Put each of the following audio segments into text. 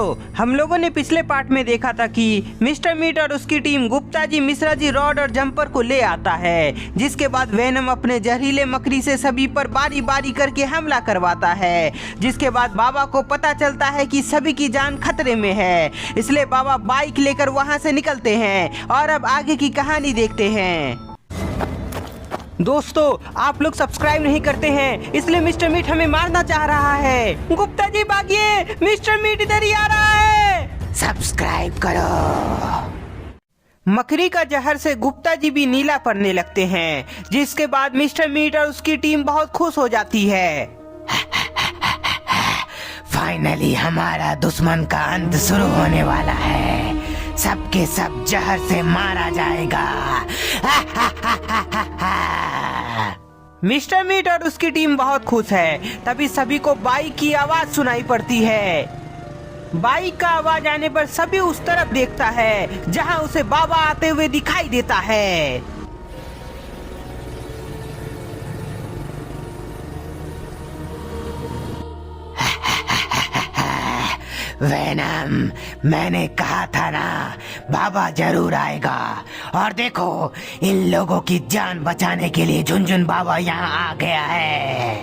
दोस्तों, हम लोगों ने पिछले पार्ट में देखा था कि मिस्टर मीट और उसकी टीम गुप्ता जी, मिश्रा जी, रॉड और जंपर को ले आता है, जिसके बाद वेनम अपने जहरीले मकड़ी से सभी पर बारी बारी करके हमला करवाता है। जिसके बाद बाबा को पता चलता है कि सभी की जान खतरे में है, इसलिए बाबा बाइक लेकर वहां से निकलते हैं और अब आगे की कहानी देखते हैं। दोस्तों, आप लोग सब्सक्राइब नहीं करते हैं, इसलिए मिस्टर मीट हमें मारना चाह रहा है। गुप्ता जी भागिए, मिस्टर मीट इधर ही आ रहा है। सब्सक्राइब करो। मकड़ी का जहर से गुप्ता जी भी नीला पड़ने लगते हैं, जिसके बाद मिस्टर मीट और उसकी टीम बहुत खुश हो जाती है। फाइनली हमारा दुश्मन का अंत शुरू होने वाला है, सबके सब जहर से मारा जाएगा। मिस्टर मीट और उसकी टीम बहुत खुश है। तभी सभी को बाइक की आवाज सुनाई पड़ती है। बाइक का आवाज आने पर सभी उस तरफ देखता है जहां उसे बाबा आते हुए दिखाई देता है। वेनम, मैंने कहा था ना, बाबा जरूर आएगा। और देखो, इन लोगों की जान बचाने के लिए झुनझुन बाबा यहाँ आ गया है।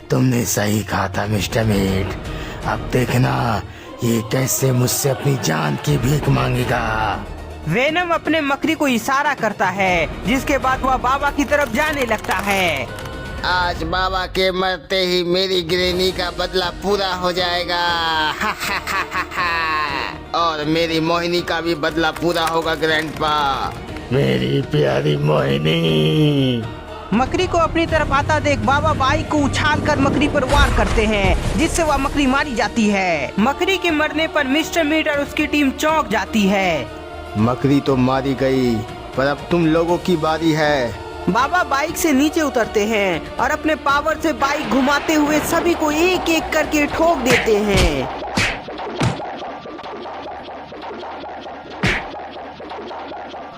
तुमने सही कहा था मिस्टर मीट। अब देखना ये कैसे मुझसे अपनी जान की भीख मांगेगा। वेनम अपने मकड़ी को इशारा करता है, जिसके बाद वह बाबा की तरफ जाने लगता है। आज बाबा के मरते ही मेरी गिरनी का बदला पूरा हो जाएगा। और मेरी मोहिनी का भी बदला पूरा होगा ग्रैंडपा। मेरी प्यारी मोहिनी। मकड़ी को अपनी तरफ आता देख बाबा बाइक को उछालकर मकड़ी पर वार करते हैं, जिससे वह मकड़ी मारी जाती है। मकड़ी के मरने पर मिस्टर मीट और उसकी टीम चौंक जाती है। मकड़ी तो मारी गई, पर अब तुम लोगों की बारी है। बाबा बाइक से नीचे उतरते हैं और अपने पावर से बाइक घुमाते हुए सभी को एक एक करके ठोक देते हैं।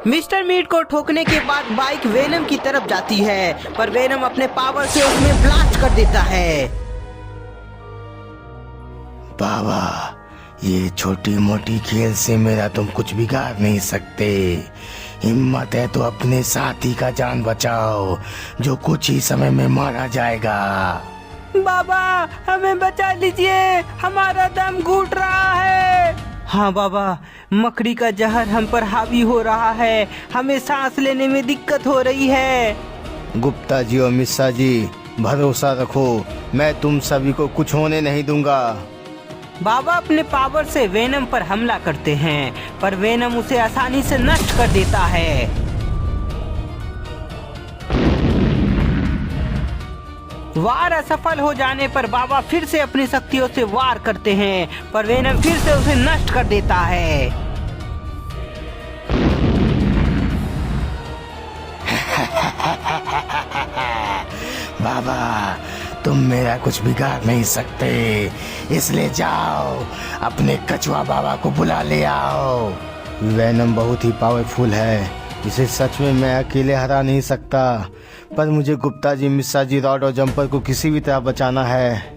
मिस्टर मीट को ठोकने के बाद बाइक वेनम की तरफ जाती है, पर वेनम अपने पावर से उसमें ब्लास्ट कर देता है। बाबा, ये छोटी मोटी खेल से मेरा तुम कुछ बिगाड़ नहीं सकते। हिम्मत है तो अपने साथी का जान बचाओ, जो कुछ ही समय में मारा जाएगा। बाबा, हमें बचा लीजिए, हमारा दम घुट रहा है। हाँ बाबा, मकड़ी का जहर हम पर हावी हो रहा है, हमें सांस लेने में दिक्कत हो रही है। गुप्ता जी और मिश्रा जी, भरोसा रखो, मैं तुम सभी को कुछ होने नहीं दूंगा। बाबा अपने पावर से वेनम पर हमला करते हैं, पर वेनम उसे आसानी से नष्ट कर देता है। वार असफल हो जाने पर बाबा फिर से अपनी शक्तियों से वार करते हैं, पर वेनम फिर से उसे नष्ट कर देता है। बाबा, तुम मेरा कुछ बिगाड़ नहीं सकते, इसलिए जाओ अपने कछुआ बाबा को बुला ले आओ। वेनम बहुत ही पावरफुल है, इसे सच में मैं अकेले हरा नहीं सकता, पर मुझे गुप्ता जी, मिश्रा जी, रॉड और जंपर को किसी भी तरह बचाना है।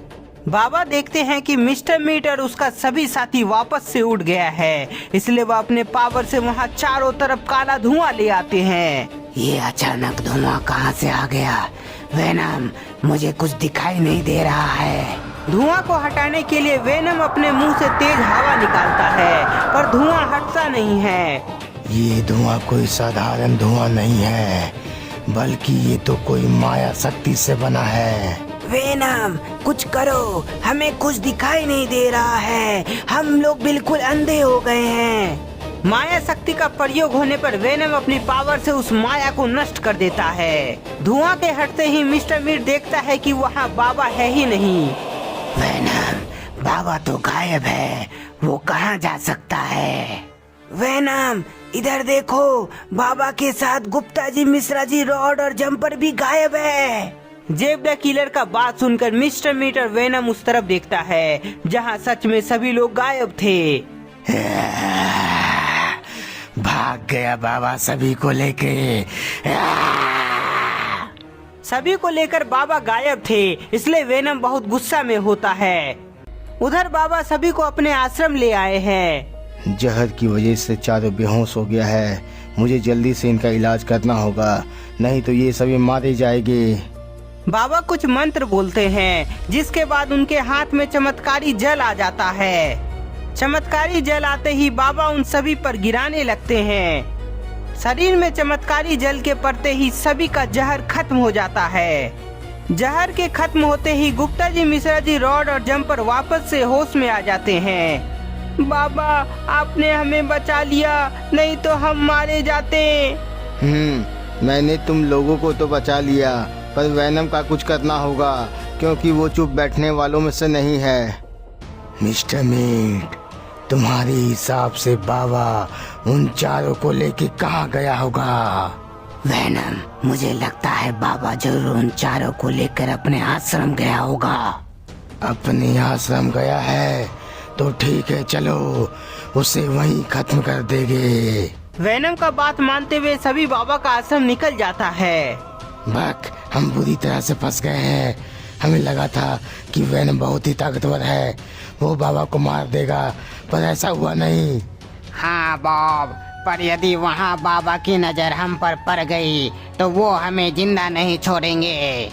बाबा देखते हैं कि मिस्टर मीट और उसका सभी साथी वापस से उड़ गया है, इसलिए वह अपने पावर से वहाँ चारों तरफ काला धुआं ले आते हैं। ये अचानक धुआं कहाँ से आ गया? वेनम, मुझे कुछ दिखाई नहीं दे रहा है। धुआं को हटाने के लिए वेनम अपने मुंह से तेज हवा निकालता है, पर धुआं हटता नहीं है। ये धुआं कोई साधारण धुआं नहीं है, बल्कि ये तो कोई माया शक्ति से बना है। वेनम, कुछ करो, हमें कुछ दिखाई नहीं दे रहा है, हम लोग बिल्कुल अंधे हो गए हैं। माया शक्ति का प्रयोग होने पर वेनम अपनी पावर से उस माया को नष्ट कर देता है। धुआं के हटते ही मिस्टर मीट देखता है कि वहाँ बाबा है ही नहीं। वेनम, बाबा तो गायब है, वो कहाँ जा सकता है? वेनम, इधर देखो, बाबा के साथ गुप्ता जी, मिश्रा जी, रॉड और जंपर भी गायब है। जेब द किलर का बात सुनकर मिस्टर मीट और वेनम उस तरफ देखता है जहाँ सच में सभी लोग गायब थे। भाग गया बाबा सभी को लेके। सभी को लेकर बाबा गायब थे, इसलिए वेनम बहुत गुस्सा में होता है। उधर बाबा सभी को अपने आश्रम ले आए हैं। जहर की वजह से चारों बेहोश हो गया है। मुझे जल्दी से इनका इलाज करना होगा, नहीं तो ये सभी मारे जाएंगे। बाबा कुछ मंत्र बोलते हैं, जिसके बाद उनके हाथ में चमत्कारी जल आ जाता है। चमत्कारी जल आते ही बाबा उन सभी पर गिराने लगते हैं। शरीर में चमत्कारी जल के पड़ते ही सभी का जहर खत्म हो जाता है। जहर के खत्म होते ही गुप्ता जी, मिश्रा जी, रॉड और जम्पर वापस से होश में आ जाते हैं। बाबा, आपने हमें बचा लिया, नहीं तो हम मारे जाते। मैंने तुम लोगों को तो बचा लिया, पर वैनम का कुछ करना होगा, क्योंकि वो चुप बैठने वालों में से नहीं है। मिस्टर मीट, तुम्हारे हिसाब से बाबा उन चारों को लेके कहाँ गया होगा? वैनम, मुझे लगता है बाबा जरूर उन चारों को लेकर अपने आश्रम गया होगा। अपने आश्रम गया है तो ठीक है, चलो उसे वहीं खत्म कर देंगे। वैनम का बात मानते हुए सभी बाबा का आश्रम निकल जाता है। बक, हम बुरी तरह से फंस गए हैं। हमें लगा था कि वैनम बहुत ही ताकतवर है, वो बाबा को मार देगा, पर ऐसा हुआ नहीं। हाँ बॉब, पर यदि वहाँ बाबा की नजर हम पर पड़ गई तो वो हमें जिंदा नहीं छोड़ेंगे।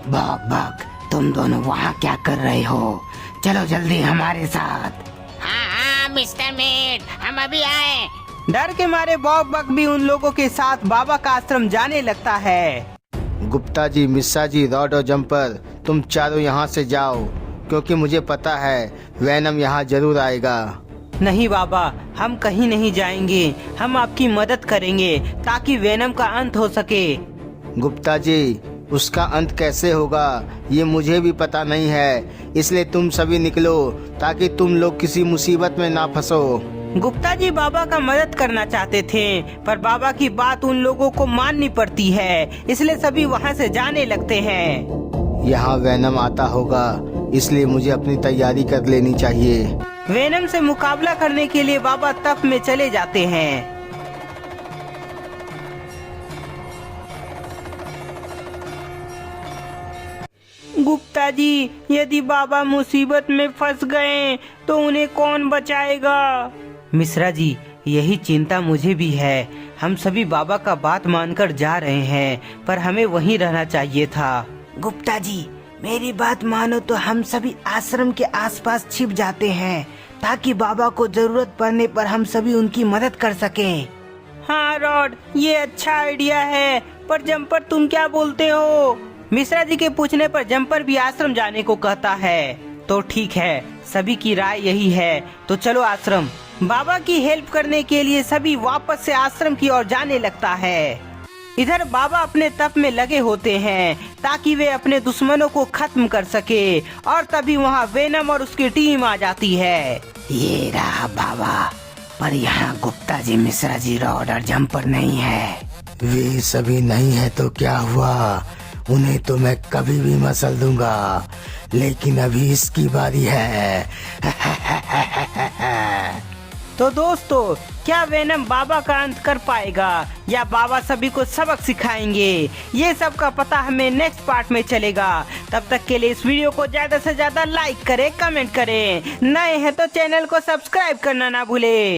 बक बक, तुम दोनों वहाँ क्या कर रहे हो? चलो जल्दी हमारे साथ। हाँ मिस्टर मीट, हम अभी आए। डर के मारे बॉब बक भी उन लोगों के साथ बाबा का आश्रम जाने लगता है। गुप्ता जी, मिश्रा जी, रॉड और जम्पर, तुम चारों यहाँ से जाओ, क्योंकि मुझे पता है वैनम यहाँ जरूर आएगा। नहीं बाबा, हम कहीं नहीं जाएंगे, हम आपकी मदद करेंगे ताकि वैनम का अंत हो सके। गुप्ता जी, उसका अंत कैसे होगा ये मुझे भी पता नहीं है, इसलिए तुम सभी निकलो ताकि तुम लोग किसी मुसीबत में ना फंसो। गुप्ता जी बाबा का मदद करना चाहते थे, पर बाबा की बात उन लोगों को माननी पड़ती है, इसलिए सभी वहाँ से जाने लगते हैं। यहाँ वैनम आता होगा, इसलिए मुझे अपनी तैयारी कर लेनी चाहिए। वैनम से मुकाबला करने के लिए बाबा तप में चले जाते हैं। गुप्ता जी, यदि बाबा मुसीबत में फंस गए तो उन्हें कौन बचाएगा? मिश्रा जी, यही चिंता मुझे भी है। हम सभी बाबा का बात मानकर जा रहे हैं, पर हमें वहीं रहना चाहिए था। गुप्ता जी, मेरी बात मानो तो हम सभी आश्रम के आसपास छिप जाते हैं, ताकि बाबा को जरूरत पड़ने पर हम सभी उनकी मदद कर सकें। हाँ रॉड, ये अच्छा आइडिया है, पर जम्पर तुम क्या बोलते हो? मिश्रा जी के पूछने पर जम्पर भी आश्रम जाने को कहता है। तो ठीक है, सभी की राय यही है, तो चलो आश्रम। बाबा की हेल्प करने के लिए सभी वापस से आश्रम की ओर जाने लगता है। इधर बाबा अपने तप में लगे होते हैं ताकि वे अपने दुश्मनों को खत्म कर सके, और तभी वहाँ वेनम और उसकी टीम आ जाती है। ये रहा बाबा, पर यहाँ गुप्ता जी, मिश्रा जी, रॉड और जम्पर नहीं है। वे सभी नहीं है तो क्या हुआ, उन्हें तो मैं कभी भी मसल दूंगा, लेकिन अभी इसकी बारी है। तो दोस्तों, क्या वेनम बाबा का अंत कर पाएगा या बाबा सभी को सबक सिखाएंगे? ये सब का पता हमें नेक्स्ट पार्ट में चलेगा। तब तक के लिए इस वीडियो को ज्यादा से ज्यादा लाइक करें, कमेंट करें, नए हैं तो चैनल को सब्सक्राइब करना ना भूले।